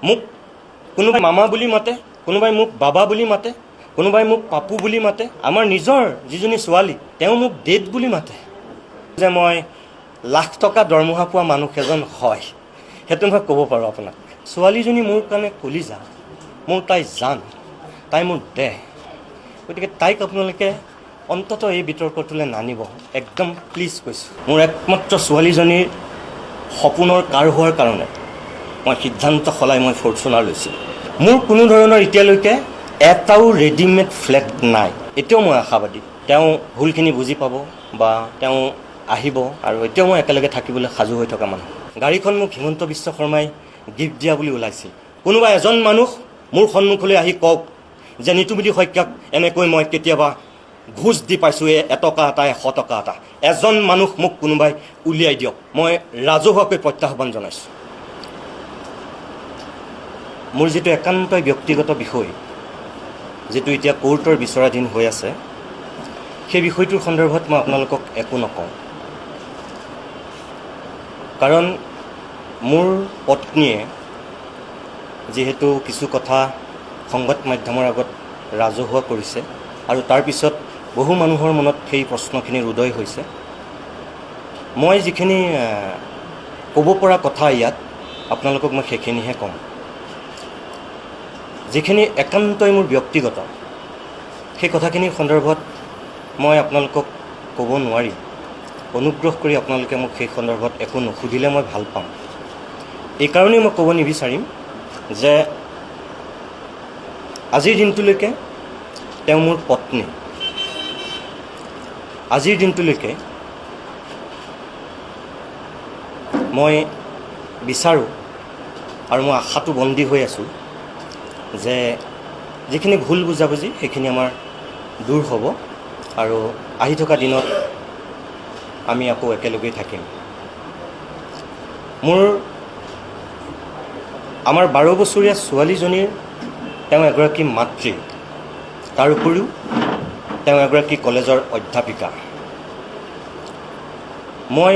মোক কোনোবাই মামা বুলি মাতে, কোনোবাই মোক বাবা বুলি মাতে, কোনোবাই মোক পাপু বুলি মাতে। আমাৰ নিজৰ যিজনী ছোৱালী তেওঁ মোক ডেড বুলি মাতে। যে মই লাখ টকা দৰমহা পোৱা মানুহ এজন হয়, সেইটো মই ক'ব পাৰোঁ আপোনাক। ছোৱালীজনী মোৰ কাৰণে কলিজা, মোৰ তাই জান, তাই মোৰ দেহ। গতিকে তাইক আপোনালোকে অন্ততঃ এই বিতৰ্কটোলৈ নানিব, একদম প্লিজ কৈছোঁ। মোৰ একমাত্ৰ ছোৱালীজনীৰ সপোনৰ কাৰ হোৱাৰ কাৰণে মই সিদ্ধান্ত সলাই মই ফৰ্চুনাৰ লৈছিলোঁ। মোৰ কোনো ধৰণৰ এতিয়ালৈকে এটাও ৰেডিমেড ফ্লেট নাই। এতিয়াও মই আশাবাদী তেওঁ ভুলখিনি বুজি পাব বা তেওঁ আহিব, আৰু এতিয়াও মই একেলগে থাকিবলৈ সাজু হৈ থকা মানুহ। গাড়ীখন মোক হিমন্ত বিশ্ব শৰ্মাই গিফ্ট দিয়া বুলি ওলাইছিল। কোনোবা এজন মানুহ মোৰ সন্মুখলৈ আহি কওক যে নিতুমণি শইকীয়াক এনেকৈ মই কেতিয়াবা ঘোচ দি পাইছোঁ, 1 টকা এটা 100 টকা এটা। এজন মানুহ মোক কোনোবাই উলিয়াই দিয়ক, মই ৰাজহুৱাকৈ প্ৰত্যাহ্বান জনাইছোঁ। মোৰ যিটো একান্তই ব্যক্তিগত বিষয়, যিটো এতিয়া কোৰ্টৰ বিচৰাধীন হৈ আছে, সেই বিষয়টোৰ সন্দৰ্ভত মই আপোনালোকক একো নকওঁ। কাৰণ মোৰ পত্নীয়ে যিহেতু কিছু কথা সংবাদ মাধ্যমৰ আগত ৰাজহুৱা কৰিছে, আৰু তাৰপিছত বহু মানুহৰ মনত সেই প্ৰশ্নখিনিৰ উদয় হৈছে, মই যিখিনি ক'ব পৰা কথা ইয়াত আপোনালোকক মই সেইখিনিহে ক'ম। যিখিনি একান্তই মোৰ ব্যক্তিগত, সেই কথাখিনিৰ সন্দৰ্ভত মই আপোনালোকক ক'ব নোৱাৰিম। অনুগ্ৰহ কৰি আপোনালোকে মোক সেই সন্দৰ্ভত একো নুসুধিলে মই ভাল পাম। এইকাৰণেই মই ক'ব নিবিচাৰিম যে আজিৰ দিনটোলৈকে তেওঁ মোৰ পত্নী। আজিৰ দিনটোলৈকে মই বিচাৰোঁ আৰু মই আশাটো বন্দী হৈ আছোঁ যে যিখিনি ভুল বুজাবুজি সেইখিনি আমাৰ দূৰ হ'ব, আৰু আহি থকা দিনত আমি আকৌ একেলগেই থাকিম। আমাৰ 12 বছৰীয়া ছোৱালীজনীৰ তেওঁ এগৰাকী মাতৃ, তাৰ উপৰিও তেওঁ এগৰাকী কলেজৰ অধ্যাপিকা। মই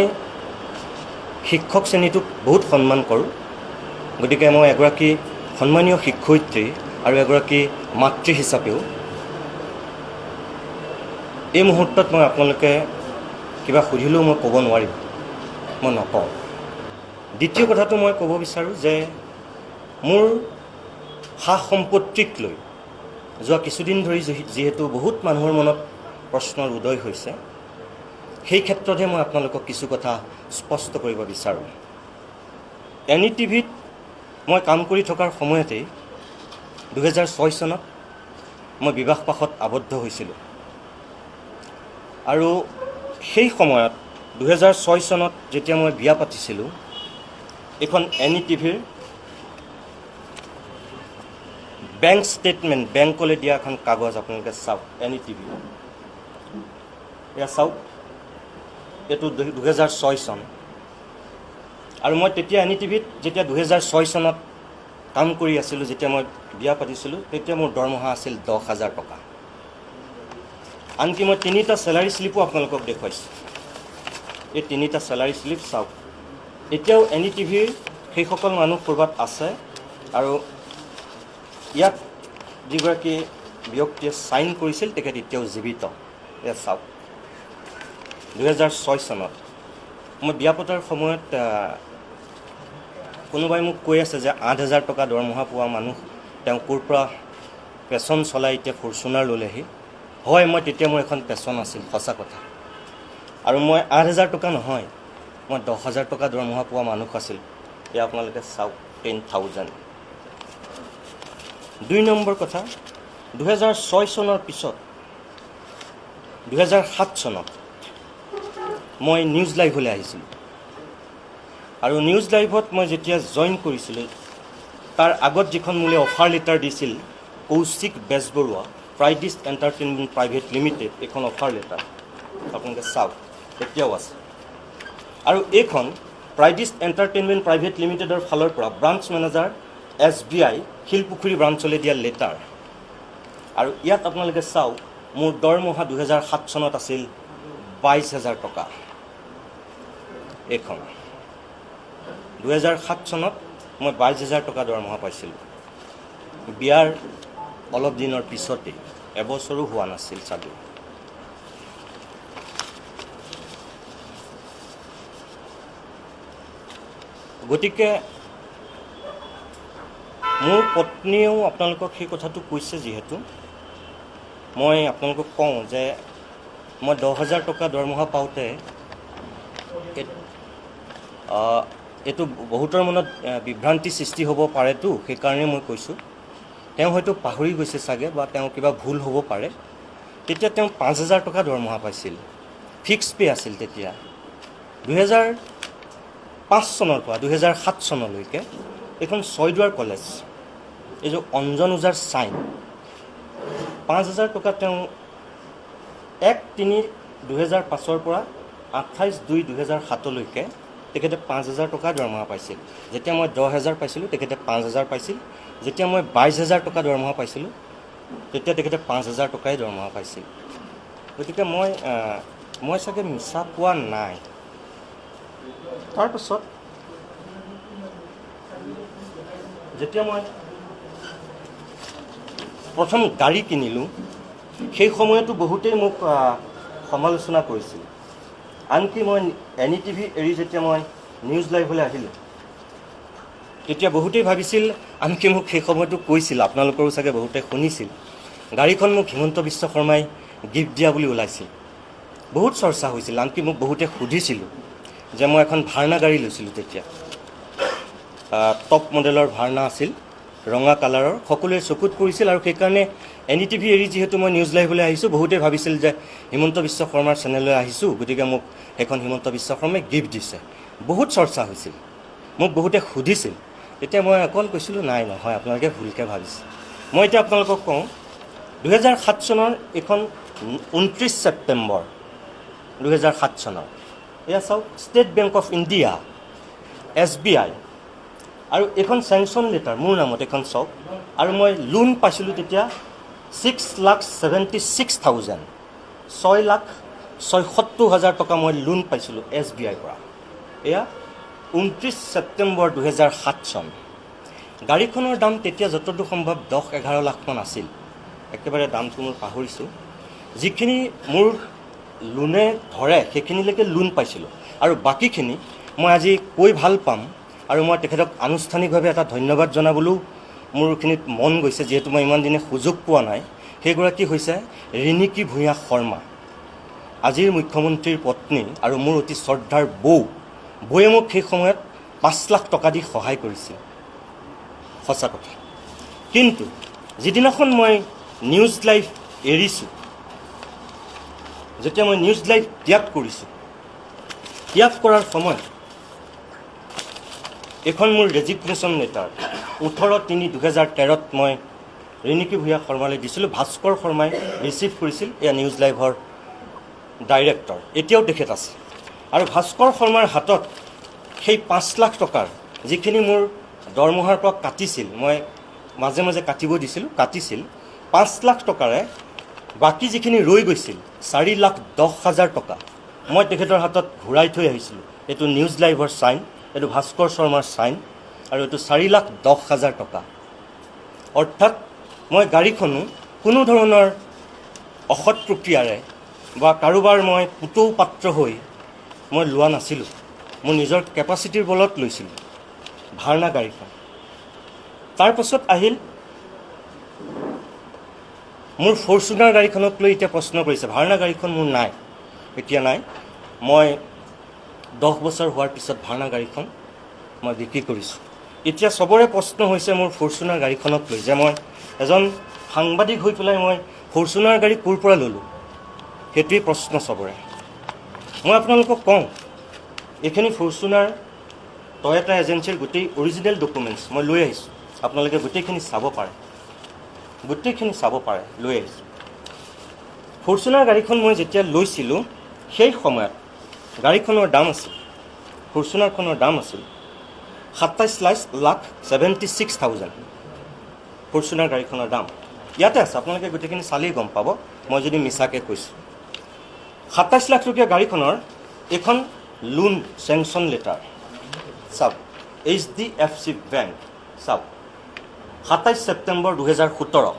শিক্ষক শ্ৰেণীটোক বহুত সন্মান কৰোঁ, গতিকে মই এগৰাকী সন্মানীয় শিক্ষয়িত্ৰী আৰু এগৰাকী মাতৃ হিচাপেও এই মুহূৰ্তত মই আপোনালোকে কিবা সুধিলেও মই ক'ব নোৱাৰিম, মই নকওঁ। দ্বিতীয় কথাটো মই ক'ব বিচাৰোঁ যে মোৰ সা সম্পত্তিক লৈ যোৱা কিছুদিন ধৰি যিহেতু বহুত মানুহৰ মনত প্ৰশ্নৰ উদয় হৈছে, সেই ক্ষেত্ৰতহে মই আপোনালোকক কিছু কথা স্পষ্ট কৰিব বিচাৰোঁ। NETV-ত মই কাম কৰি থকাৰ সময়তেই 2006 চনত মই বিবাহপাশত আবদ্ধ হৈছিলোঁ, আৰু সেই সময়ত 2006 চনত যেতিয়া মই বিয়া পাতিছিলোঁ, এইখন NETV-ৰ বেংক ষ্টেটমেণ্ট, বেংকলৈ দিয়া এখন কাগজ আপোনালোকে চাওক। NETV এয়া চাওক, এইটো 2006 চন। আৰু মই তেতিয়া NETV-ত যেতিয়া 2006 চনত কাম কৰি আছিলোঁ, যেতিয়া মই বিয়া পাতিছিলোঁ, তেতিয়া মোৰ দৰমহা আছিল 10,000 টকা। আনকি মই 3টা চেলাৰী শ্লিপো আপোনালোকক দেখুৱাইছোঁ। এই 3টা চেলাৰী শ্লিপ চাওক। এতিয়াও NETV-ৰ সেইসকল মানুহ ক'ৰবাত আছে, আৰু ইয়াত যিগৰাকী ব্যক্তিয়ে ছাইন কৰিছিল তেখেত এতিয়াও জীৱিত। এয়া চাওক, 2006 চনত মই বিয়া পতাৰ সময়ত কোনোবাই মোক কৈ আছে যে 8,000 টকা দৰমহা পোৱা মানুহ তেওঁ ক'ৰ পৰা পেচন চলাই এতিয়া ফৰ্চুনাৰ ল'লেহি। হয়, মই তেতিয়া মোৰ এখন পেচন আছিল, সঁচা কথা। আৰু মই 8,000 টকা নহয়, মই 10,000 টকা দৰমহা পোৱা মানুহ আছিল। এয়া আপোনালোকে চাওক, 10,000। 2 নম্বৰ কথা, 2006 চনৰ পিছত 2007 চনত মই নিউজ লাইভলৈ আহিছিলোঁ, আৰু নিউজ লাইভত মই যেতিয়া জইন কৰিছিলোঁ, তাৰ আগত যিখন মোলৈ অফাৰ লেটাৰ দিছিল Koushik Bezbaruah, Prides entertainment private limited, এইখন অফাৰ লেটাৰ আপোনালোকে চাওক, এতিয়াও আছে। আৰু এইখন প্ৰাইডিছ এণ্টাৰটেইনমেণ্ট প্ৰাইভেট লিমিটেডৰ ফালৰ পৰা ব্ৰাঞ্চ মেনেজাৰ SBI শিলপুখুৰী ব্ৰাঞ্চলৈ দিয়া লেটাৰ। আৰু ইয়াত আপোনালোকে চাওক, মোৰ দৰমহা 2007 চনত আছিল 22,000 টকা। এইখন 2007 চনত মই 22,000 টকা দৰমহা পাইছিলোঁ। বিয়াৰ অলপ দিনৰ পিছতেই, এবছৰো হোৱা নাছিল চাগে। গতিকে মোৰ পত্নীয়েও আপোনালোকক সেই কথাটো কৈছে, যিহেতু মই আপোনালোকক কওঁ যে মই 10,000 টকা দৰমহা পাওঁতে এইটো বহুতৰ মনত বিভ্ৰান্তি সৃষ্টি হ'ব পাৰেতো, সেইকাৰণে মই কৈছোঁ। তেওঁ হয়তো পাহৰি গৈছে চাগে, বা তেওঁ কিবা ভুল হ'ব পাৰে। তেতিয়া তেওঁ 5,000 টকা দৰমহা পাইছিল, ফিক্স পে আছিল তেতিয়া। 2005 চনৰ পৰা 2007 চনলৈকে এইখন ছয়দুৱাৰ কলেজ, এই যে অঞ্জন ওজাৰ চাইন, 5,000 টকা তেওঁ 1/3/2005 পৰা 28/2/2007লৈকে তেখেতে 5,000 টকা দৰমহা পাইছিল। যেতিয়া মই 10,000 পাইছিলোঁ তেখেতে 5,000 পাইছিল। যেতিয়া মই 22,000 টকা দৰমহা পাইছিলোঁ তেতিয়া তেখেতে 5,000 টকাই দৰমহা পাইছিল। গতিকে মই চাগে মিছা পোৱা নাই। তাৰপাছত যেতিয়া মই প্ৰথম গাড়ী কিনিলোঁ, সেই সময়তো বহুতেই মোক সমালোচনা কৰিছিল। আনকি মই NETV এৰি যেতিয়া মই নিউজ লাইভলৈ আহিলোঁ, তেতিয়া বহুতেই ভাবিছিল, আনকি মোক সেই সময়তো কৈছিল, আপোনালোকৰো চাগে বহুতে শুনিছিল, গাড়ীখন মোক হিমন্ত বিশ্ব শৰ্মাই গিফ্ট দিয়া বুলি ওলাইছিল। বহুত চৰ্চা হৈছিল। আনকি মোক বহুতে সুধিছিলোঁ যে মই এখন ভাৰ্না গাড়ী লৈছিলোঁ তেতিয়া, টপ মডেলৰ ভাৰ্না আছিল, ৰঙা কালাৰৰ, সকলোৱে চকুত পৰিছিল। আৰু সেইকাৰণে NETV এৰি যিহেতু মই নিউজ লাইভলৈ আহিছোঁ, বহুতেই ভাবিছিল যে হিমন্ত বিশ্ব শৰ্মাৰ চেনেললৈ আহিছোঁ, গতিকে মোক সেইখন হিমন্ত বিশ্ব শৰ্মাই গিফ্ট দিছে। বহুত চৰ্চা হৈছিল, মোক বহুতে সুধিছিল। তেতিয়া মই অকল কৈছিলোঁ, নাই, নহয়, আপোনালোকে ভুলকৈ ভাবিছে। মই এতিয়া আপোনালোকক কওঁ, 2007 চনৰ এইখন 29 ছেপ্টেম্বৰ 2007 চনৰ, এয়া চাওক, state bank of India, SBI, আৰু এইখন চেংচন লেটাৰ মোৰ নামত, এইখন চাওক। আৰু মই লোন পাইছিলোঁ তেতিয়া 6,76,000, 6,76,000 টকা মই লোন পাইছিলোঁ SBIৰ পৰা। এয়া 29 ছেপ্টেম্বৰ 2007 চন। গাড়ীখনৰ দাম তেতিয়া যতদূৰ সম্ভৱ 10-11 লাখমান আছিল, একেবাৰে দামটো মোৰ পাহৰিছোঁ। যিখিনি মোৰ লোনে ধৰে সেইখিনিলৈকে লোন পাইছিলোঁ, আৰু বাকীখিনি মই আজি কৈ ভাল পাম, আৰু মই তেখেতক আনুষ্ঠানিকভাৱে এটা ধন্যবাদ জনাবলৈও মোৰ এইখিনিত মন গৈছে, যিহেতু মই ইমান দিনে সুযোগ পোৱা নাই। সেইগৰাকী হৈছে ৰিণিকী ভূঞা শৰ্মা, আজিৰ মুখ্যমন্ত্ৰীৰ পত্নী আৰু মোৰ অতি শ্ৰদ্ধাৰ বৌয়ে মোক সেই সময়ত 5 লাখ টকা দি সহায় কৰিছিল। সঁচা কথা। কিন্তু যিদিনাখন মই নিউজ লাইভ এৰিছোঁ, যেতিয়া মই নিউজ লাইভ ত্যাগ কৰিছোঁ, ত্যাগ কৰাৰ সময়ত এইখন মোৰ ৰেজিগনেশ্যন লেটাৰ 18/3/2013ত মই ৰিণিকী ভূঞা শৰ্মালৈ দিছিলোঁ। ভাস্কৰ শৰ্মাই ৰিচিভ কৰিছিল, এয়া নিউজ লাইভৰ ডাইৰেক্টৰ, এতিয়াও তেখেত আছে। আৰু ভাস্কৰ শৰ্মাৰ হাতত সেই 5 লাখ টকাৰ, যিখিনি মোৰ দৰমহাৰ পৰা কাটিছিল, মই মাজে মাজে কাটিব দিছিলোঁ, কাটিছিল 5 লাখ টকাৰে বাকী যিখিনি ৰৈ গৈছিল 4,10,000 টকা মই তেখেতৰ হাতত ঘূৰাই থৈ আহিছিলোঁ। এইটো নিউজ লাইভৰ চাইন, এইটো ভাস্কৰ শৰ্মাৰ চাইন, আৰু এইটো 4,10,000 টকা। অৰ্থাৎ মই গাড়ীখনো কোনো ধৰণৰ অসৎ প্ৰক্ৰিয়াৰে বা কাৰোবাৰ মই পুতৌ পাত্ৰ হৈ মই লোৱা নাছিলোঁ, মোৰ নিজৰ কেপাচিটিৰ বলত লৈছিলোঁ ভাৰ্না গাড়ীখন। তাৰপাছত আহিল মোৰ ফৰ্চুনাৰ গাড়ীখনক লৈ এতিয়া প্ৰশ্ন কৰিছে। ভাৰ্না গাড়ীখন মোৰ নাই, এতিয়া নাই। মই 10 বছৰ হোৱাৰ পিছত ভাৰ্না গাড়ীখন মই বিক্ৰী কৰিছোঁ। এতিয়া চবৰে প্ৰশ্ন হৈছে মোৰ ফৰ্চুনাৰ গাড়ীখনক লৈ, যে মই এজন সাংবাদিক হৈ পেলাই মই ফৰ্চুনাৰ গাড়ী ক'ৰ পৰা ল'লোঁ, সেইটোৱেই প্ৰশ্ন চবৰে। মই আপোনালোকক কওঁ, এইখিনি ফৰ্চুনাৰ টয়টা এজেঞ্চিৰ গোটেই অৰিজিনেল ডকুমেণ্টছ মই লৈ আহিছোঁ, আপোনালোকে গোটেইখিনি চাব পাৰে, লৈ আহিছোঁ। ফৰ্চুনাৰ গাড়ীখন মই যেতিয়া লৈছিলোঁ, সেই সময়ত গাড়ীখনৰ দাম আছিল, ফৰ্চুনাৰখনৰ দাম আছিল 27,76,000। ফৰ্চুনাৰ গাড়ীখনৰ দাম ইয়াতে আছে, আপোনালোকে গোটেইখিনি চালেই গম পাব মই যদি মিছাকৈ কৈছোঁ। 27 লাখ টকীয়া গাড়ীখনৰ এইখন লোন চেংচন লেটাৰ চাওক, HDFC বেংক চাওক 27 ছেপ্টেম্বৰ 2017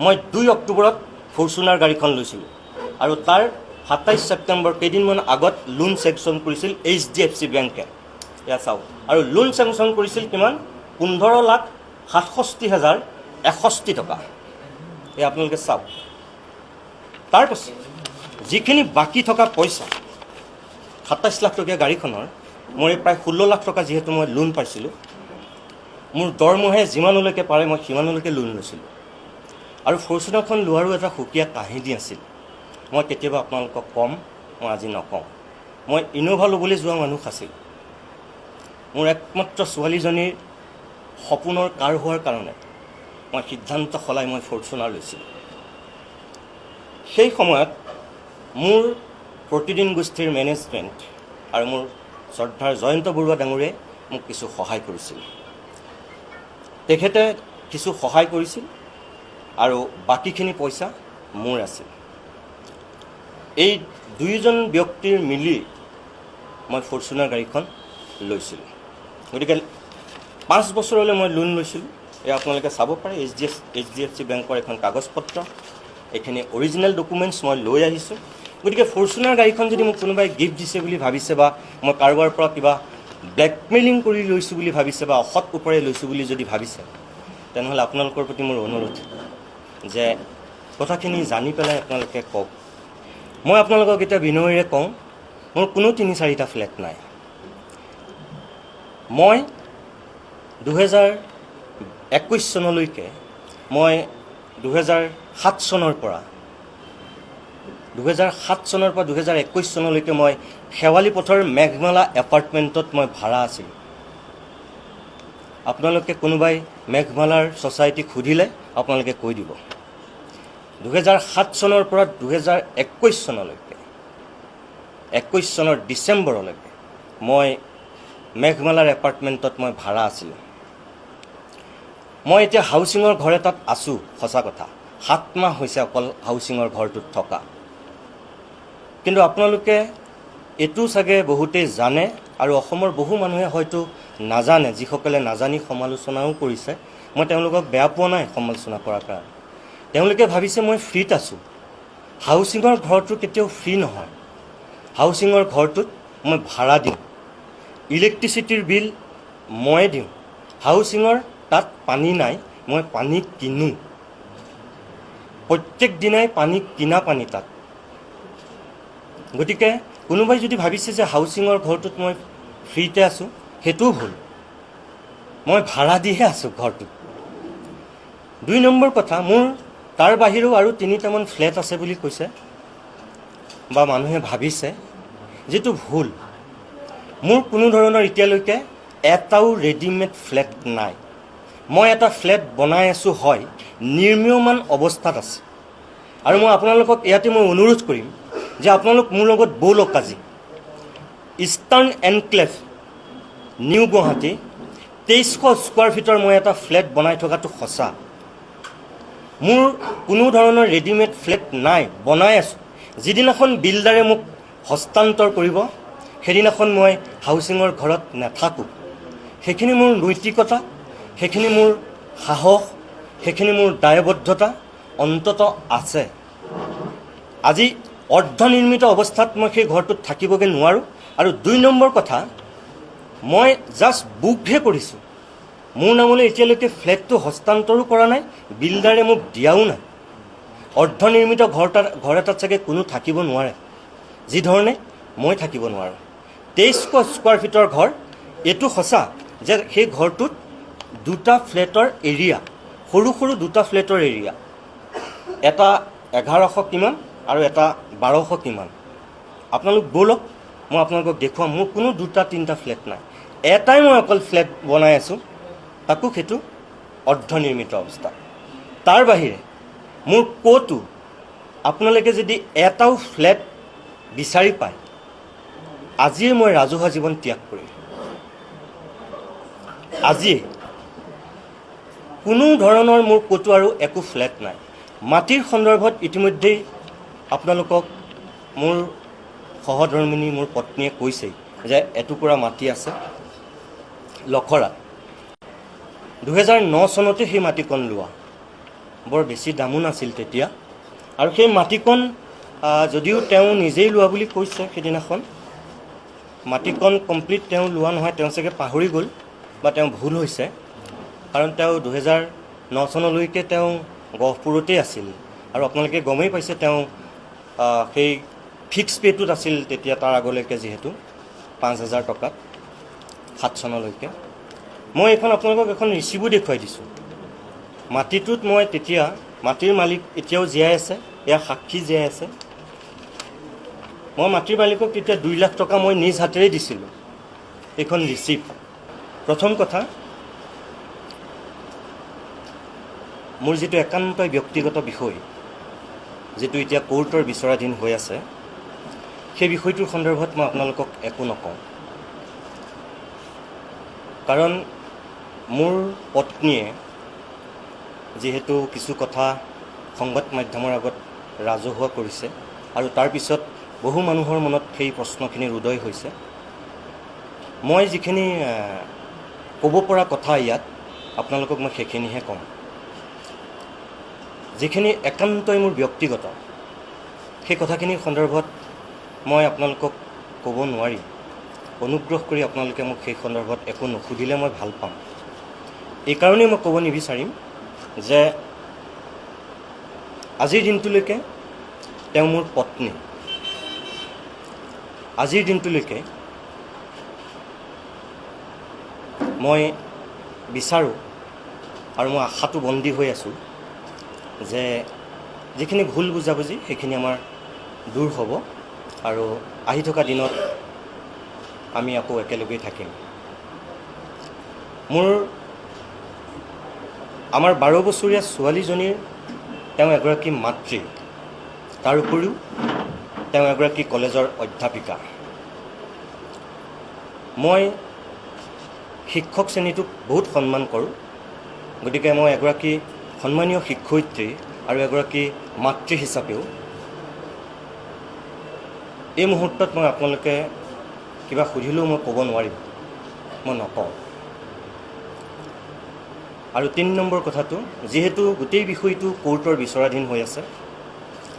মই 2 অক্টোবৰত ফৰ্চুনাৰ গাড়ীখন লৈছিলোঁ আৰু তাৰ 27 ছেপ্টেম্বৰ কেইদিনমান আগত লোন চেংচন কৰিছিল HDFC বেংকে। এয়া চাওক, আৰু লোন চেংচন কৰিছিল কিমান? 15,67,061 টকা। এয়া আপোনালোকে চাওক। তাৰপাছত যিখিনি বাকী থকা পইচা 27 লাখ টকীয়া গাড়ীখনৰ মোৰ প্ৰায় 16 লাখ টকা যিহেতু মই লোন পাইছিলোঁ, মোৰ দৰমহাই যিমানলৈকে পাৰে মই সিমানলৈকে লোন লৈছিলোঁ। আৰু ফৰ্চুনাৰখন লোৱাৰো এটা সুকীয়া কাহিনী আছিল। মই কেতিয়াবা আপোনালোকক ক'ম, মই আজি নকওঁ। মই ইন'ভা ল'বলৈ যোৱা মানুহ আছিল। মোৰ একমাত্ৰ ছোৱালীজনীৰ সপোনৰ কাৰ হোৱাৰ কাৰণে মই সিদ্ধান্ত সলাই মই ফৰ্চুনাৰ লৈছিলোঁ। সেই সময়ত মোৰ প্ৰতিদিন গোষ্ঠীৰ মেনেজমেণ্ট আৰু মোৰ শ্ৰদ্ধাৰ জয়ন্ত বৰুৱা ডাঙৰীয়াই মোক কিছু সহায় কৰিছিল। তেখেতে কিছু সহায় কৰিছিল আৰু বাকীখিনি পইচা মোৰ আছিল। এই দুয়োজন ব্যক্তিৰ মিলি মই ফৰ্চুনাৰ গাড়ীখন লৈছিলোঁ। গতিকে 5 বছৰলৈ মই লোন লৈছিলোঁ। এয়া আপোনালোকে চাব পাৰে HDFC বেংকৰ এখন কাগজ পত্ৰ, এইখিনি অৰিজিনেল ডকুমেণ্টছ মই লৈ আহিছোঁ। গতিকে ফৰ্চুনাৰ গাড়ীখন যদি মোক কোনোবাই গিফ্ট দিছে বুলি ভাবিছে বা মই কাৰোবাৰ পৰা কিবা ব্লেকমেইলিং কৰি লৈছোঁ বুলি ভাবিছে বা অসৎ ওপৰে লৈছোঁ বুলি যদি ভাবিছে, তেনেহ'লে আপোনালোকৰ প্ৰতি মোৰ অনুৰোধ যে কথাখিনি জানি পেলাই আপোনালোকে কওক। মই আপোনালোকক এতিয়া বিনয়েৰে কওঁ, মোৰ কোনো 3-4টা ফ্লেট নাই। মই 2021 চনলৈকে মই 2007 চনৰ পৰা 2021 চনলৈকে মই শেৱালি পথৰ মেঘমালা এপাৰ্টমেণ্টত মই ভাড়া আছিলোঁ। আপোনালোকে কোনোবাই মেঘমালাৰ ছ'চাইটিক সুধিলে আপোনালোকে কৈ দিব। 2007 চনৰ পৰা 2021 চনলৈকে 21 চনৰ ডিচেম্বৰলৈকে মই মেঘমালাৰ এপাৰ্টমেণ্টত মই ভাড়া আছিলোঁ। মই এতিয়া হাউচিঙৰ ঘৰ এটাত আছোঁ, সঁচা কথা। 7 মাহ হৈছে অকল হাউচিঙৰ ঘৰটোত থকা। কিন্তু আপোনালোকে এইটো চাগে বহুতেই জানে আৰু অসমৰ বহু মানুহে হয়তো নাজানে, যিসকলে নাজানি সমালোচনাও কৰিছে। মই তেওঁলোকক বেয়া পোৱা নাই সমালোচনা কৰাৰ কাৰণে। তেওঁলোকে ভাবিছে মই ফ্ৰীত আছোঁ। হাউচিঙৰ ঘৰটো কেতিয়াও ফ্ৰী নহয়। হাউচিঙৰ ঘৰটোত মই ভাড়া দিওঁ, ইলেক্ট্ৰিচিটিৰ বিল মই দিওঁ। হাউচিঙৰ তাত পানী নাই, মই পানী কিনো। প্ৰত্যেক দিনাই পানী কিনা পানী তাত। গতিকে কোনোবাই যদি ভাবিছে যে হাউচিঙৰ ঘৰটোত মই ফ্ৰীতে আছোঁ, সেইটোও ভুল। মই ভাড়া দিহে আছোঁ ঘৰটোত। 2 নম্বৰ কথা, মোৰ তাৰ বাহিৰেও আৰু 3টামান ফ্লেট আছে বুলি কৈছে বা মানুহে ভাবিছে, যিটো ভুল। মোৰ কোনো ধৰণৰ এতিয়ালৈকে এটাও ৰেডিমেড ফ্লেট নাই। মই এটা ফ্লেট বনাই আছোঁ, হয় নিৰ্মীয়মান অৱস্থাত আছে। আৰু মই আপোনালোকক ইয়াতে মই অনুৰোধ কৰিম যে আপোনালোক মোৰ লগত ব'লক আজি eastern enclave new Guwahati 2300 square ফিটৰ মই এটা ফ্লেট বনাই থকাটো সঁচা। মোৰ কোনো ধৰণৰ ৰেডিমেড ফ্লেট নাই, বনাই আছোঁ। যিদিনাখন বিল্ডাৰে মোক হস্তান্তৰ কৰিব, সেইদিনাখন মই হাউচিঙৰ ঘৰত নাথাকোঁ। সেইখিনি মোৰ নৈতিকতা, সেইখিনি মোৰ সাহস, সেইখিনি মোৰ দায়বদ্ধতা অন্তত আছে। আজি অৰ্ধনিৰ্মিত অৱস্থাত মই সেই ঘৰটোত থাকিবগৈ নোৱাৰোঁ। আৰু 2 নম্বৰ কথা, মই জাষ্ট বুকহে কৰিছোঁ। মোৰ নামলৈ এতিয়ালৈকে ফ্লেটটো হস্তান্তৰো কৰা নাই, বিল্ডাৰে মোক দিয়াও নাই। অৰ্ধনিৰ্মিত ঘৰ এটাত চাগে কোনো থাকিব নোৱাৰে, যিধৰণে মই থাকিব নোৱাৰোঁ। 2300 স্কোৱাৰ ফিটৰ ঘৰ। এইটো সঁচা যে সেই ঘৰটোত 2টা ফ্লেটৰ এৰিয়া, সৰু সৰু 2টা ফ্লেটৰ এৰিয়া, এটা 1100 কিমান আৰু এটা 1200 কিমান। আপোনালোক ব'লক, মই আপোনালোকক দেখুৱাম। মোৰ কোনো 2-3টা ফ্লেট নাই, এটাই মই অকল ফ্লেট বনাই আছোঁ, তাকো সেইটো অৰ্ধনিৰ্মিত অৱস্থা। তাৰ বাহিৰে মোৰ ক'তো আপোনালোকে যদি এটাও ফ্লেট বিচাৰি পায়, আজিয়ে মই ৰাজহুৱা জীৱন ত্যাগ কৰিম। আজিয়ে কোনো ধৰণৰ মোৰ ক'তো আৰু একো ফ্লেট নাই। মাটিৰ সন্দৰ্ভত ইতিমধ্যেই আপোনালোকক মোৰ সহধৰ্মিনী মোৰ পত্নীয়ে কৈছেই যে এটুকুৰা মাটি আছে, লখৰাত 2009 চনতে সেই মাটিকণ লোৱা। বৰ বেছি দামো নাছিল তেতিয়া। আৰু সেই মাটিকণ যদিও তেওঁ নিজেই লোৱা বুলি কৈছে সেইদিনাখন, মাটিকণ কমপ্লিট তেওঁ লোৱা নহয়, তেওঁ চাগে পাহৰি গ'ল বা তেওঁ ভুল হৈছে। কাৰণ তেওঁ 2009 চনলৈকে তেওঁ গহপুৰতেই আছিল। আৰু আপোনালোকে গমেই পাইছে তেওঁ সেই ফিক্স পে'টোত আছিল তেতিয়া, তাৰ আগলৈকে যিহেতু 5,000 টকাত 7 চনলৈকে। মই এইখন আপোনালোকক এখন ৰিচিভো দেখুৱাই দিছোঁ। মাটিটোত মই তেতিয়া, মাটিৰ মালিক এতিয়াও জীয়াই আছে, ইয়াৰ সাক্ষী জীয়াই আছে। মই মাটিৰ মালিকক তেতিয়া 2 লাখ টকা মই নিজ হাতেৰে দিছিলোঁ। এইখন ৰিচিপ্ট। প্ৰথম কথা, মোৰ যিটো একান্তই ব্যক্তিগত বিষয়, যিটো এতিয়া কোৰ্টৰ বিচৰাধীন হৈ আছে, সেই বিষয়টোৰ সন্দৰ্ভত মই আপোনালোকক একো নকওঁ। কাৰণ মোৰ পত্নীয়ে যিহেতু কিছু কথা সংবাদ মাধ্যমৰ আগত ৰাজহুৱা কৰিছে, আৰু তাৰপিছত বহু মানুহৰ মনত সেই প্ৰশ্নখিনিৰ উদয় হৈছে। মই যিখিনি ক'ব পৰা কথা ইয়াত আপোনালোকক মই সেইখিনিহে ক'ম। যিখিনি একান্তই মোৰ ব্যক্তিগত, সেই কথাখিনিৰ সন্দৰ্ভত মই আপোনালোকক ক'ব নোৱাৰিম। অনুগ্ৰহ কৰি আপোনালোকে মোক সেই সন্দৰ্ভত একো নুসুধিলে মই ভাল পাম। এইকাৰণেই মই ক'ব নিবিচাৰিম যে আজিৰ দিনটোলৈকে তেওঁ মোৰ পত্নী। আজিৰ দিনটোলৈকে মই বিচাৰোঁ আৰু মই আশাটো বন্দী হৈ আছোঁ যে যিখিনি ভুল বুজাবুজি সেইখিনি আমাৰ দূৰ হ'ব আৰু আহি থকা দিনত আমি আকৌ একেলগেই থাকিম। আমাৰ 12 বছৰীয়া ছোৱালীজনীৰ তেওঁ এগৰাকী মাতৃ, তাৰ উপৰিও তেওঁ এগৰাকী কলেজৰ অধ্যাপিকা। মই শিক্ষক শ্ৰেণীটোক বহুত সন্মান কৰোঁ। গতিকে মই এগৰাকী সন্মানীয় শিক্ষয়িত্ৰী আৰু এগৰাকী মাতৃ হিচাপেও এই মুহূৰ্তত মই আপোনালোকে কিবা সুধিলেও মই ক'ব নোৱাৰিম, মই নকওঁ। আৰু 3 নম্বৰ কথাটো, যিহেতু গোটেই বিষয়টো কোৰ্টৰ বিচৰাধীন হৈ আছে,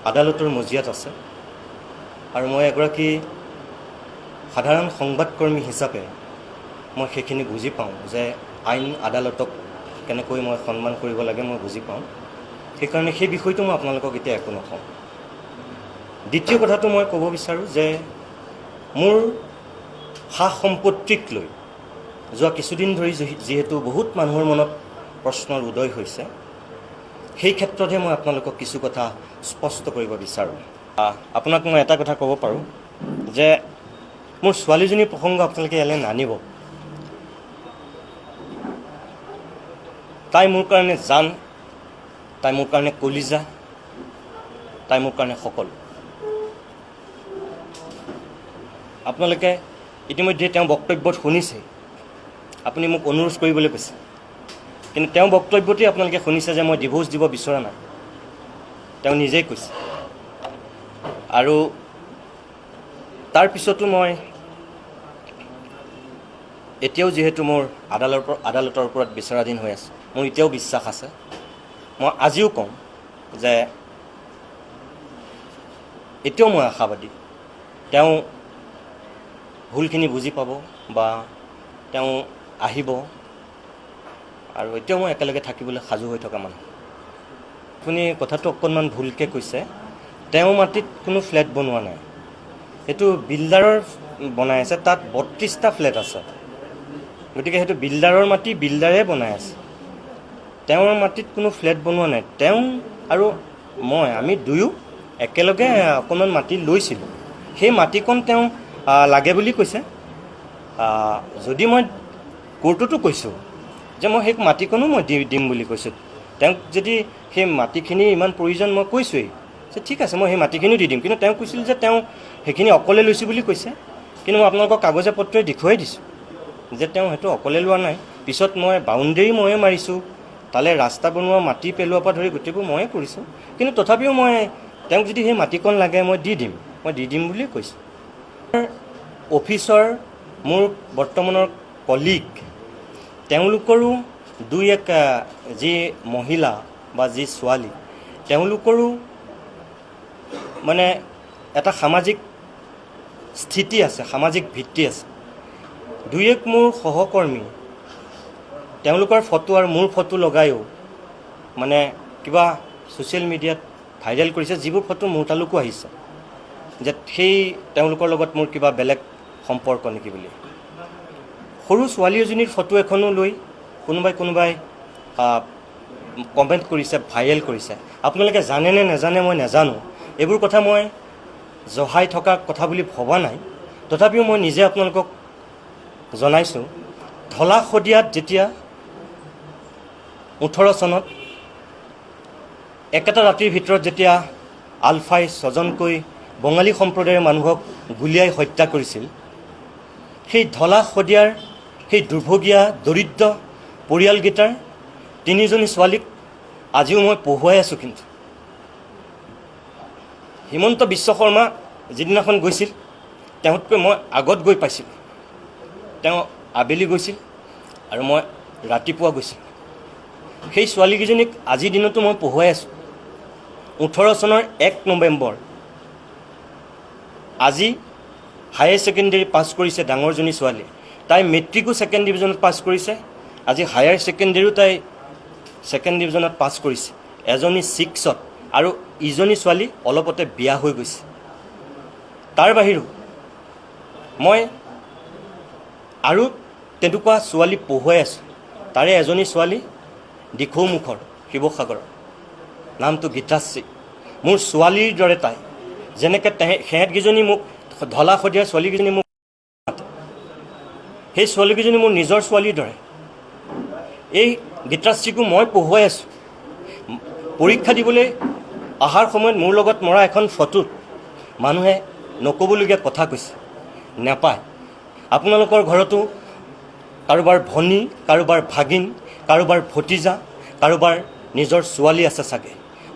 আদালতৰ মজিয়াত আছে, আৰু মই এগৰাকী সাধাৰণ সংবাদকৰ্মী হিচাপে মই সেইখিনি বুজি পাওঁ যে আইন আদালতক কেনেকৈ মই সন্মান কৰিব লাগে মই বুজি পাওঁ। সেইকাৰণে সেই বিষয়টো মই আপোনালোকক এতিয়া একো নকওঁ। দ্বিতীয় কথাটো মই ক'ব বিচাৰোঁ যে মোৰ সা সম্পত্তিক লৈ যোৱা কিছুদিন ধৰি যিহেতু বহুত মানুহৰ মনত প্ৰশ্নৰ উদয় হৈছে, সেই ক্ষেত্ৰতহে মই আপোনালোকক কিছু কথা স্পষ্ট কৰিব বিচাৰোঁ। আপোনাক মই এটা কথা ক'ব পাৰোঁ যে মোৰ ছোৱালীজনীৰ প্ৰসংগ আপোনালোকে ইয়ালৈ নানিব। তাই মোৰ কাৰণে জান, তাই মোৰ কাৰণে কলিজা, তাই মোৰ কাৰণে সকলো। আপোনালোকে ইতিমধ্যে তেওঁ বক্তব্যত শুনিছে, আপুনি মোক অনুৰোধ কৰিবলৈ কৈছে, কিন্তু তেওঁ বক্তব্যতেই আপোনালোকে শুনিছে যে মই ডিভোৰ্চ দিব বিচৰা নাই, তেওঁ নিজেই কৈছে। আৰু তাৰপিছতো মই এতিয়াও যিহেতু মোৰ আদালতৰ ওপৰত বিচৰাধীন হৈ আছে, মোৰ এতিয়াও বিশ্বাস আছে। মই আজিও কওঁ যে এতিয়াও মই আশাবাদী তেওঁ ভুলখিনি বুজি পাব বা তেওঁ আহিব, আৰু এতিয়াও মই একেলগে থাকিবলৈ সাজু হৈ থকা মানুহ। আপুনি কথাটো অকণমান ভুলকৈ কৈছে। তেওঁ মাটিত কোনো ফ্লেট বনোৱা নাই, সেইটো বিল্ডাৰৰ বনাই আছে। তাত 32টা ফ্লেট আছে, গতিকে সেইটো বিল্ডাৰৰ মাটি, বিল্ডাৰে বনাই আছে। তেওঁৰ মাটিত কোনো ফ্লেট বনোৱা নাই। তেওঁ আৰু আমি দুয়ো একেলগে অকণমান মাটি লৈছিলোঁ। সেই মাটিকণ তেওঁ লাগে বুলি কৈছে। যদি মই কোৰ্টতো কৈছোঁ যে মই সেই মাটিকণো মই দিম বুলি কৈছোঁ, তেওঁক যদি সেই মাটিখিনিৰ ইমান প্ৰয়োজন মই কৈছোঁৱেই যে ঠিক আছে মই সেই মাটিখিনিও দি দিম। কিন্তু তেওঁ কৈছিল যে তেওঁ সেইখিনি অকলে লৈছোঁ বুলি কৈছে। কিন্তু মই আপোনালোকক কাগজে পত্ৰই দেখুৱাই দিছোঁ যে তেওঁ সেইটো অকলে লোৱা নাই। পিছত মই বাউণ্ডেৰী ময়ে মাৰিছোঁ, তালৈ ৰাস্তা বনোৱা, মাটি পেলোৱাৰ পৰা ধৰি গোটেইবোৰ ময়ে কৰিছোঁ। কিন্তু তথাপিও মই তেওঁক যদি সেই মাটিকণ লাগে মই দি দিম বুলিয়ে কৈছোঁ। অফিচৰ মোৰ বৰ্তমানৰ কলিগ তেওঁলোকৰো দুই এক যি মহিলা বা যি ছোৱালী তেওঁলোকৰো মানে এটা সামাজিক স্থিতি আছে, সামাজিক ভিত্তি আছে। দুই এক মোৰ সহকৰ্মী তেওঁলোকৰ ফটো আৰু মোৰ ফটো লগায়ো মানে কিবা ছ'চিয়েল মিডিয়াত ভাইৰেল কৰিছে, যিবোৰ ফটো মোৰ তালৈকো আহিছে যে সেই তেওঁলোকৰ লগত মোৰ কিবা বেলেগ সম্পৰ্ক নেকি বুলি। সৰু ছোৱালী এজনীৰ ফটো এখনো লৈ কোনোবাই কমেণ্ট কৰিছে, ভাইৰেল কৰিছে। আপোনালোকে জানেনে নাজানে মই নাজানো, এইবোৰ কথা মই জহাই থকা কথা বুলি ভবা নাই, তথাপিও মই নিজে আপোনালোকক জনাইছোঁ। ঢলা শদিয়াত যেতিয়া 18 চনত একেটা ৰাতিৰ ভিতৰত যেতিয়া আলফাই 6জনকৈ বঙালী সম্প্ৰদায়ৰ মানুহক গুলীয়াই হত্যা কৰিছিল, সেই ঢলা শদিয়াৰ সেই দুৰ্ভগীয়া দৰিদ্ৰ পৰিয়ালকেইটাৰ 3জনী ছোৱালীক আজিও মই পঢ়ুৱাই আছোঁ। কিন্তু হিমন্ত বিশ্ব শৰ্মা যিদিনাখন গৈছিল তেওঁতকৈ মই আগত গৈ পাইছিলোঁ। তেওঁ আবেলি গৈছিল আৰু মই ৰাতিপুৱা গৈছিলোঁ। সেই ছোৱালীকেইজনীক আজিৰ দিনতো মই পঢ়ুৱাই আছোঁ। 18 চনৰ 1 নৱেম্বৰ আজি হায়াৰ ছেকেণ্ডেৰী পাছ কৰিছে ডাঙৰজনী ছোৱালী। তাই মেট্ৰিকো ছেকেণ্ড ডিভিজনত পাছ কৰিছে, আজি হায়াৰ ছেকেণ্ডেৰীও তাই ছেকেণ্ড ডিভিজনত পাছ কৰিছে। এজনী 6ত আৰু ইজনী ছোৱালী অলপতে বিয়া হৈ গৈছে। তাৰ বাহিৰেও মই আৰু তেনেকুৱা ছোৱালী পঢ়ুৱাই আছোঁ। তাৰে এজনী ছোৱালী দিখৌমুখৰ শিৱসাগৰৰ, নামটো গীতাশ্ৰী। মোৰ ছোৱালীৰ দৰে তাই, যেনেকৈ সিহঁতকেইজনী মোক ঢলা শদিয়াৰ ছোৱালীকেইজনী মোক মাতে, সেই ছোৱালীকেইজনী মোৰ নিজৰ ছোৱালীৰ দৰে। এই গীতাশ্ৰীকো মই পঢ়ুৱাই আছোঁ। পৰীক্ষা দিবলৈ অহাৰ সময়ত মোৰ লগত মৰা এখন ফটোত মানুহে নক'বলগীয়া কথা কৈছে, নাপায়। আপোনালোকৰ ঘৰতো কাৰোবাৰ ভনী, কাৰোবাৰ ভাগিন, কাৰোবাৰ ভতিজা, কাৰোবাৰ নিজৰ ছোৱালী আছে চাগে।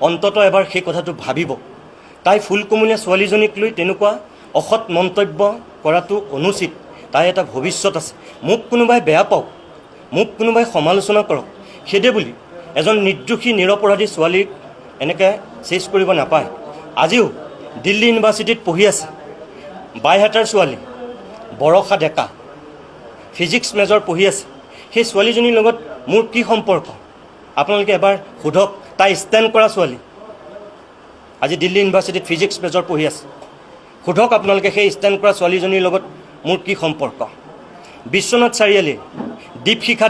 অন্ততঃ এবাৰ সেই কথাটো ভাবিব। তাই ফুলকুমলীয়া ছোৱালীজনীক লৈ তেনেকুৱা অসৎ মন্তব্য কৰাটো অনুচিত। তাই এটা ভৱিষ্যত আছে। মোক কোনোবাই বেয়া পাওক, মোক কোনোবাই সমালোচনা কৰক, সেইদে বুলি এজন নিৰ্দোষী নিৰপৰাধী ছোৱালীক এনেকৈ চেচ কৰিব নাপায়। আজিও দিল্লী ইউনিভাৰ্চিটিত পঢ়ি আছে বাইহাটাৰ ছোৱালী বৰষা ডেকা, ফিজিক্স মেজৰ পঢ়ি আছে। সেই ছোৱালীজনীৰ লগত মোৰ কি সম্পৰ্ক আপোনালোকে এবাৰ সোধক। তাই ষ্টেণ্ড কৰা ছোৱালী, আজি দিল্লী ইউনিভাৰ্চিটিত ফিজিক্স মেজৰ পঢ়ি আছে। সোধক আপোনালোকে সেই ষ্টেণ্ড কৰা ছোৱালীজনীৰ লগত মোৰ কি সম্পৰ্ক। বিশ্বনাথ চাৰিআলি দীপশিখা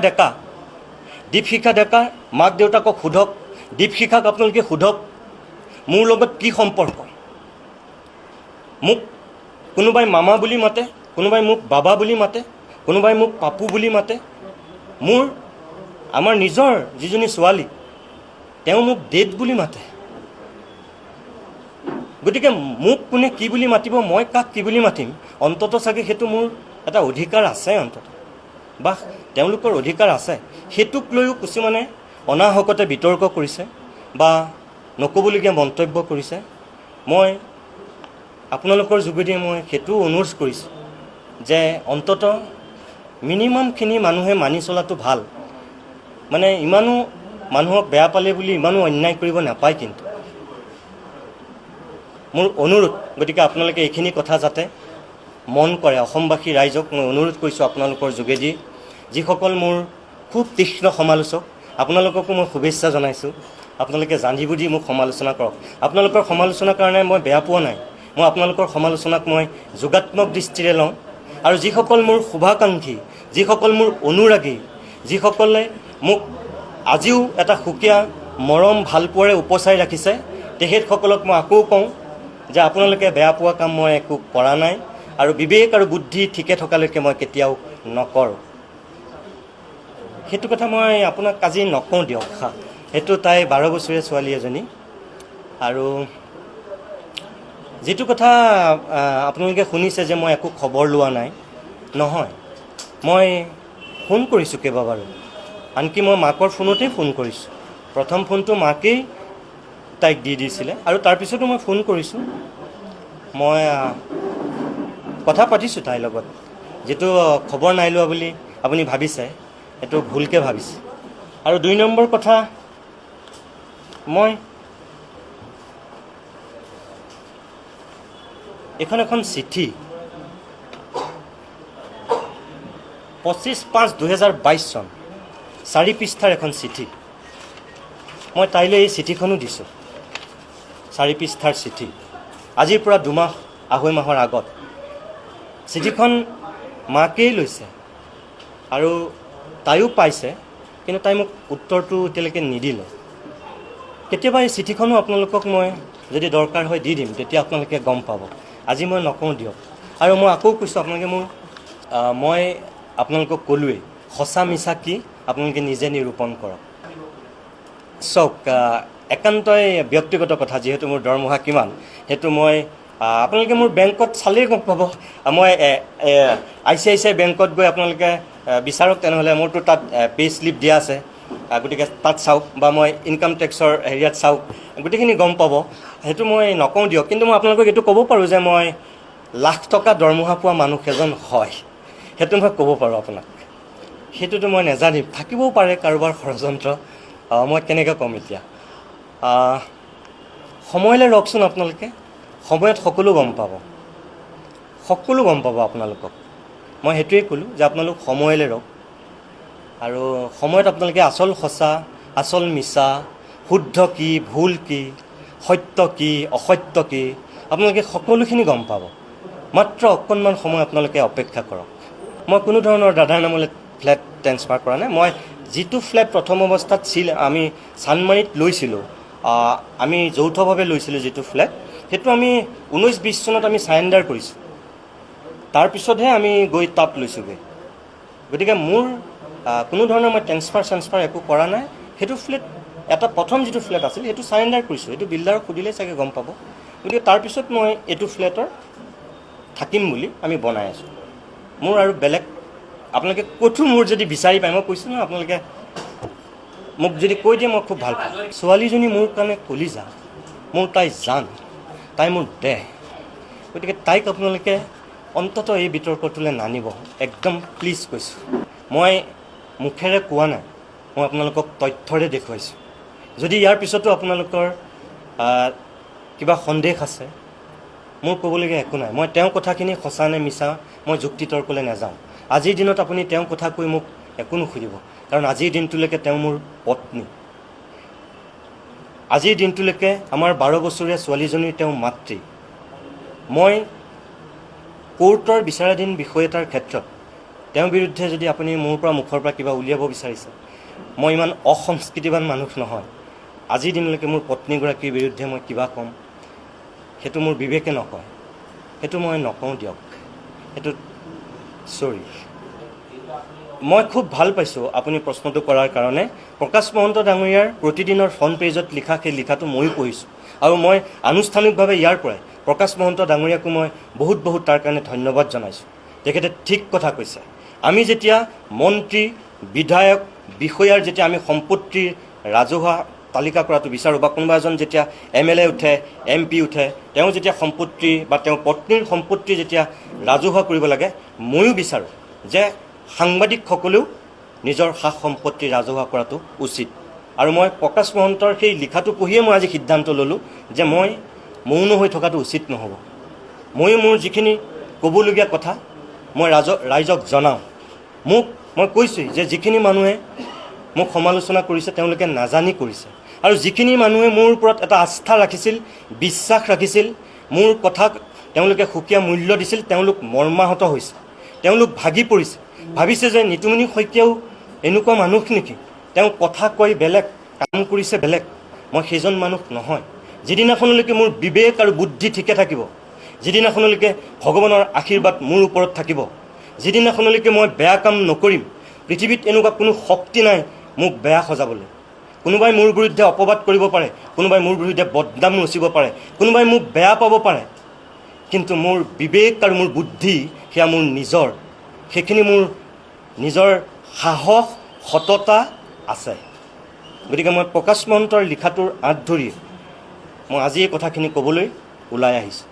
ডেকাৰ মাক দেউতাকক সোধক, দীপশিখাক আপোনালোকে সোধক মোৰ লগত কি সম্পৰ্ক। মোক কোনোবাই মামা বুলি মাতে, কোনোবাই মোক বাবা বুলি মাতে, কোনোবাই মোক পাপু বুলি মাতে। আমাৰ নিজৰ যিজনী ছোৱালী তেওঁ মোক ডেড বুলি মাতে। গতিকে মোক কোনে কি বুলি মাতিব, মই কাক কি বুলি মাতিম, অন্ততঃ চাগে সেইটো মোৰ এটা অধিকাৰ আছে, অন্ততঃ বা তেওঁলোকৰ অধিকাৰ আছে। সেইটোক লৈও কিছুমানে অনাহকতে বিতৰ্ক কৰিছে বা নক'বলগীয়া মন্তব্য কৰিছে। মই আপোনালোকৰ যোগেদি মই সেইটো অনুৰোধ কৰিছোঁ যে অন্ততঃ মিনিমামখিনি মানুহে মানি চলাটো ভাল। মানে ইমানো মানুহক বেয়া পালে বুলি ইমানো অন্যায় কৰিব নাপায়। কিন্তু মোৰ অনুৰোধ, গতিকে আপোনালোকে এইখিনি কথা যাতে মন কৰে। অসমবাসী ৰাইজক মই অনুৰোধ কৰিছোঁ আপোনালোকৰ যোগেদি, যিসকল মোৰ খুব তীক্ষ্ণ সমালোচক আপোনালোককো মই শুভেচ্ছা জনাইছোঁ। আপোনালোকে জানি বুজি মোক সমালোচনা কৰক। আপোনালোকৰ সমালোচনাৰ কাৰণে মই বেয়া পোৱা নাই। মই আপোনালোকৰ সমালোচনাক মই যোগাত্মক দৃষ্টিৰে লওঁ। আৰু যিসকল মোৰ শুভাকাংক্ষী, যিসকল মোৰ অনুৰাগী, যিসকলে মোক আজিও এটা সুকীয়া মৰম ভালপোৱাৰে উপচাই ৰাখিছে, তেখেতসকলক মই আকৌ কওঁ যে আপোনালোকে বেয়া পোৱা কাম মই একো কৰা নাই আৰু বিবেক আৰু বুদ্ধি ঠিকে থকালৈকে মই কেতিয়াও নকৰোঁ। সেইটো কথা মই আপোনাক আজি নকওঁ দিয়ক। সেইটো তাই 12 বছৰীয়া ছোৱালী এজনী। আৰু যিটো কথা আপোনালোকে শুনিছে যে মই একো খবৰ লোৱা নাই, নহয়, মই ফোন কৰিছোঁ কেইবাবাৰো। আনকি মই মাকৰ ফোনতেই ফোন কৰিছোঁ। প্ৰথম ফোনটো মাকেই তাইক দি দিছিলে আৰু তাৰপিছতো মই ফোন কৰিছোঁ। মই কথা পাতিছোঁ তাইৰ লগত। যিটো খবৰ নাই লোৱা বুলি আপুনি ভাবিছে, এইটো ভুলকৈ ভাবিছে। আৰু 2 নম্বৰ কথা, মই এখন চিঠি 25/5/2022 চন 4 পৃষ্ঠাৰ এখন চিঠি, মই তাইলৈ এই চিঠিখনো দিছোঁ। 4 পৃষ্ঠাৰ চিঠি, আজিৰ পৰা 2-2.5 মাহৰ আগত চিঠিখন মাকেই লৈছে আৰু তাইও পাইছে, কিন্তু তাই মোক উত্তৰটো এতিয়ালৈকে নিদিলে। কেতিয়াবা এই চিঠিখনো আপোনালোকক মই যদি দৰকাৰ হয় দি দিম, তেতিয়া আপোনালোকে গম পাব। আজি মই নকওঁ দিয়ক। আৰু মই আকৌ কৈছোঁ, আপোনালোকে মই আপোনালোকক ক'লোৱেই, সঁচা মিছা কি আপোনালোকে নিজে নিৰূপণ কৰক। চাওক, একান্তই ব্যক্তিগত কথা, যিহেতু মোৰ দৰমহা কিমান সেইটো মই আপোনালোকে মোৰ বেংকত চালেই গম পাব। মই ICICI বেংকত গৈ আপোনালোকে বিচাৰক, তেনেহ'লে মোৰতো তাত পে' শ্লিপ দিয়া আছে, গতিকে তাত চাওক, বা মই ইনকাম টেক্সৰ হেৰিয়াত চাওক, গোটেইখিনি গম পাব। সেইটো মই নকওঁ দিয়ক। কিন্তু মই আপোনালোকক এইটো ক'ব পাৰোঁ যে মই লাখ টকা দৰমহা পোৱা মানুহ এজন হয়, সেইটো মই ক'ব পাৰোঁ আপোনাক। সেইটোতো মই নেজানিম, থাকিবও পাৰে কাৰোবাৰ ষড়যন্ত্ৰ, মই কেনেকৈ ক'ম এতিয়া। সময়লৈ ৰওকচোন আপোনালোকে, সময়ত সকলো গম পাব, সকলো গম পাব আপোনালোকক। মই সেইটোৱেই ক'লোঁ যে আপোনালোক সময়লৈ ৰওক, আৰু সময়ত আপোনালোকে আচল সঁচা, আচল মিছা, শুদ্ধ কি, ভুল কি, সত্য কি, অসত্য কি, আপোনালোকে সকলোখিনি গম পাব। মাত্ৰ অকণমান সময় আপোনালোকে অপেক্ষা কৰক। মই কোনো ধৰণৰ দাদাৰ নামলৈ ফ্লেট ট্ৰেন্সফাৰ কৰা নাই। মই যিটো ফ্লেট প্ৰথম অৱস্থাত আমি চানমাৰীত লৈছিলোঁ, আমি যৌথভাৱে লৈছিলোঁ যিটো ফ্লেট, সেইটো আমি 19-20 চনত আমি চাৰেণ্ডাৰ কৰিছোঁ। তাৰপিছতহে আমি গৈ তাত লৈছোঁগৈ। গতিকে মোৰ কোনো ধৰণৰ মই ট্ৰেন্সফাৰ একো কৰা নাই। সেইটো ফ্লেট, এটা প্ৰথম যিটো ফ্লেট আছিল সেইটো চাৰেণ্ডাৰ কৰিছোঁ। এইটো বিল্ডাৰক সুধিলে চাগে গম পাব। গতিকে তাৰপিছত মই এইটো ফ্লেটৰ থাকিম বুলি আমি বনাই আছোঁ। মোৰ আৰু বেলেগ আপোনালোকে ক'তো মোৰ যদি বিচাৰি পায়, মই কৈছোঁ নহয়, আপোনালোকে মোক যদি কৈ দিয়ে মই খুব ভাল পাওঁ। ছোৱালীজনী মোৰ কাৰণে কলিজা, মোৰ তাই জান, তাই মোৰ দেহ। গতিকে তাইক আপোনালোকে অন্ততঃ এই বিতৰ্কটোলৈ নানিব, একদম প্লিজ কৈছোঁ। মই মুখেৰে কোৱা নাই, মই আপোনালোকক তথ্যৰে দেখুৱাইছোঁ। যদি ইয়াৰ পিছতো আপোনালোকৰ কিবা সন্দেহ আছে, মোৰ ক'বলগীয়া একো নাই। মই তেওঁৰ কথাখিনি সঁচা নে মিছা মই যুক্তিতৰ্কলৈ নাযাওঁ। আজিৰ দিনত আপুনি তেওঁৰ কথা কৈ মোক একো নুসুধিব, কাৰণ আজিৰ দিনটোলৈকে তেওঁ মোৰ পত্নী। আজিৰ দিনটোলৈকে আমাৰ 12 বছৰীয়া ছোৱালীজনীৰ তেওঁ মাতৃ। মই কোৰ্টৰ বিচাৰাধীন বিষয় এটাৰ ক্ষেত্ৰত তেওঁৰ বিৰুদ্ধে যদি আপুনি মোৰ পৰা মুখৰ পৰা কিবা উলিয়াব বিচাৰিছে, মই ইমান অসংস্কৃতিবান মানুহ নহয়। আজিৰ দিনলৈকে মোৰ পত্নীগৰাকীৰ বিৰুদ্ধে মই কিবা ক'ম, সেইটো মোৰ বিবেকে নকয়, সেইটো মই নকওঁ দিয়ক। সেইটো চৰি। মই খুব ভাল পাইছোঁ আপুনি প্ৰশ্নটো কৰাৰ কাৰণে। প্ৰকাশ মহন্ত ডাঙৰীয়াৰ প্ৰতিদিনৰ ফ্ৰণ্ট পেজত লিখা সেই লিখাটো ময়ো পঢ়িছোঁ, আৰু মই আনুষ্ঠানিকভাৱে ইয়াৰ পৰাই প্ৰকাশ মহন্ত ডাঙৰীয়াকো মই বহুত তাৰ কাৰণে ধন্যবাদ জনাইছোঁ। তেখেতে ঠিক কথা কৈছে। আমি যেতিয়া মন্ত্ৰী, বিধায়ক, বিষয়াৰ যেতিয়া আমি সম্পত্তিৰ ৰাজহুৱা তালিকা কৰাটো বিচাৰোঁ, বা কোনোবা এজন যেতিয়া MLA উঠে, MP উঠে, তেওঁ যেতিয়া সম্পত্তি বা তেওঁৰ পত্নীৰ সম্পত্তি যেতিয়া ৰাজহুৱা কৰিব লাগে, ময়ো বিচাৰোঁ যে সাংবাদিকসকলেও নিজৰ সা সম্পত্তি ৰাজহুৱা কৰাটো উচিত। আৰু মই প্ৰকাশ মহন্তৰ সেই লিখাটো পঢ়িয়ে মই আজি সিদ্ধান্ত ল'লোঁ যে মই মৌন হৈ থকাটো উচিত নহ'ব। ময়ো মোৰ যিখিনি ক'বলগীয়া কথা মই ৰাইজক জনাওঁ। মই কৈছোঁ যে যিখিনি মানুহে মোক সমালোচনা কৰিছে তেওঁলোকে নাজানি কৰিছে, আৰু যিখিনি মানুহে মোৰ ওপৰত এটা আস্থা ৰাখিছিল, বিশ্বাস ৰাখিছিল, মোৰ কথাক তেওঁলোকে সুকীয়া মূল্য দিছিল, তেওঁলোক মৰ্মাহত হৈছে, তেওঁলোক ভাগি পৰিছে, ভাবিছে যে নিতুমণি শইকীয়াও এনেকুৱা মানুহ নেকি, তেওঁ কথা কয় বেলেগ, কাম কৰিছে বেলেগ। মই সেইজন মানুহ নহয়। যিদিনাখনলৈকে মোৰ বিবেক আৰু বুদ্ধি ঠিকে থাকিব, যিদিনাখনলৈকে ভগৱানৰ আশীৰ্বাদ মোৰ ওপৰত থাকিব, যিদিনাখনলৈকে মই বেয়া কাম নকৰিম, পৃথিৱীত এনেকুৱা কোনো শক্তি নাই মোক বেয়া সজাবলৈ। কোনোবাই মোৰ বিৰুদ্ধে অপবাদ কৰিব পাৰে, কোনোবাই মোৰ বিৰুদ্ধে বদনাম ৰচিব পাৰে, কোনোবাই মোক বেয়া পাব পাৰে, কিন্তু মোৰ বিবেক আৰু মোৰ বুদ্ধি সেয়া মোৰ নিজৰ। সেইখিনি মোৰ নিজৰ সাহস, সততা আছে। গতিকে মই প্ৰকাশ মহন্তৰ লিখাটোৰ আঁত ধৰি মই আজি এই কথাখিনি ক'বলৈ ওলাই আহিছোঁ।